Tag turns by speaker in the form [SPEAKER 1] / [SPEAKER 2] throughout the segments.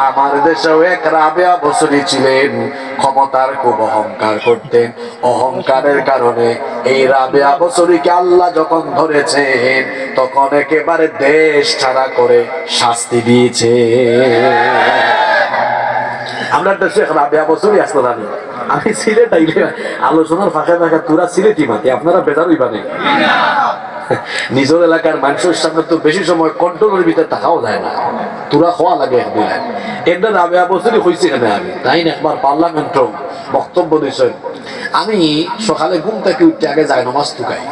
[SPEAKER 1] আমার দেশেও এক রাবেয়া বসরি ছিলেন, ক্ষমতার খুব অহংকার করতেন। অহংকারের কারণে এই রাবেয়া বসরিকে আল্লাহ যখন ধরেছেন তখন একেবারে দেশ ছাড়া করে শাস্তি দিয়েছে। আমরা দেশে রাবেয়া বসরি আসতে জানি। আমি সিলেট আইলে আলোচনার ফাঁকা ফাঁকা তোরা সিলেটি মাতি, আপনারা বেজার হইবা নেই। নিজের এলাকার মানুষের সামনে তো বেশি সময় কন্ট্রোলের ভিতরে থাকাও যায় না, তোরা হওয়া লাগে একদিন। একটা রাবেয়া বছরই হয়েছে এখানে আমি তাই না, একবার পার্লামেন্ট বক্তব্য দিয়েছেন। আমি সকালে ঘুম থেকে উঠতে আগে যাই নামাজ টুকাই।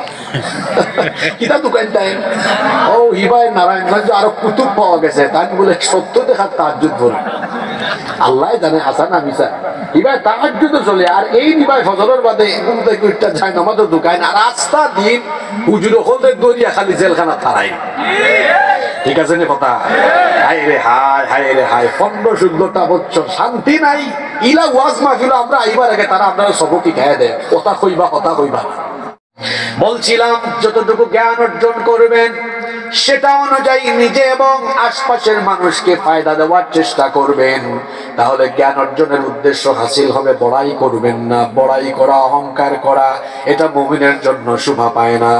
[SPEAKER 1] কিনা দোকান তাই ও হিবাই নারায়ণগঞ্জ আরো কুতুব পাওয়া গেছে, তাই বলে সত্য দেখার তাহাজ্জুদ ধরে আল্লাহ জানে আসা না মিশা। এবার তাহাজ্জুদ চলে আর এই নিবাই ফজরের বাদে ঘুম থেকে উঠতে যায় নামাজও দোকান আর রাস্তা দিন হুজুর হলদের দরিয়া খালি জেলখানা থারাই। ঠিক আছে না কথা? হাই রে হাই, হাই রে হাই, 15-16টা বছর শান্তি নাই। ইলা ওয়াজ মাহফিল আমরা আইবার আগে তারা আপনারা সবকি খেয়ে দেয়, কথা কইবা কথা কইবা। বলছিলাম যতটুকু জ্ঞান অর্জন করবেন সেটা অনুযায়ী নিজে এবং আশপাশের মানুষকে ফায়দা দেওয়ার চেষ্টা করবেন, তাহলে জ্ঞান অর্জনের উদ্দেশ্য হাসিল হবে। বড়াই করবেন না, বড়াই করা অহংকার করা এটা মুমিনের জন্য শোভা পায় না।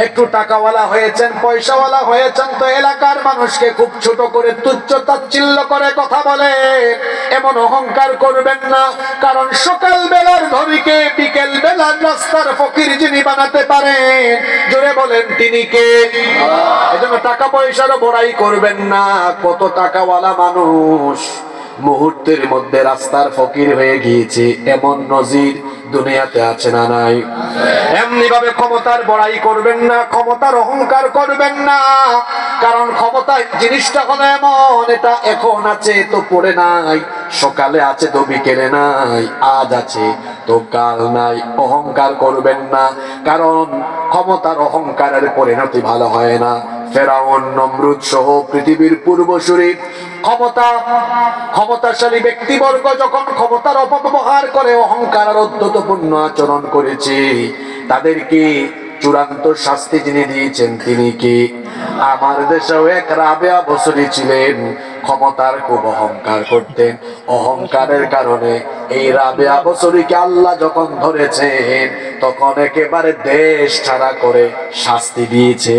[SPEAKER 1] একটু টাকাওয়ালা হয়েছেন, পয়সাওয়ালা হয়েছেন তো এলাকার মানুষকে খুব ছোট করে তুচ্ছ তাচ্ছিল্য করে কথা বলে, এমন অহংকার করবেন না। কারণ সকাল বেলার ধনীকে বিকেল বেলার রাস্তার ফকির যিনি বানাতে পারেন, জোরে বলেন তিনি কে? এজন্য টাকা পয়সারও বড়াই করবেন না। কত টাকাওয়ালা মানুষ মুহূর্তের মধ্যে রাস্তার ফকির হয়ে গিয়েছে, এমন নজির দুনিয়াতে আছে না নাই? এমনি ভাবে ক্ষমতার বড়াই করবেন না, ক্ষমতার অহংকার করবেন না। কারণ ক্ষমতা জিনিসটা হলো এমন, এটা এখন আছে তো পড়ে নাই, সকালে আছে তো বিকেলে নাই, আজ আছে তো কাল নাই। অহংকার করবেন না, কারণ ক্ষমতার অহংকারের পরিণতি ভালো হয় না। ফেরাউন, নমরুদ সহ পৃথিবীর পূর্বসূরি ক্ষমতাশালী ব্যক্তিবর্গ যখন ক্ষমতার অপব্যবহার করে অহংকার আর অধ্যত্বপূর্ণ আচরণ করেছে, তাদেরকে চূড়ান্ত শাস্তি যিনি দিয়েছেন তিনি কি? আমার দেশেও এক রাবেয়া বসরি ছিলেন, ক্ষমতার খুব অহংকার করতেন। অহংকারের কারণে এই রাবেয়া বসরিকে আল্লাহ যখন ধরেছেন তখন একেবারে দেশ ছাড়া করে শাস্তি দিয়েছে।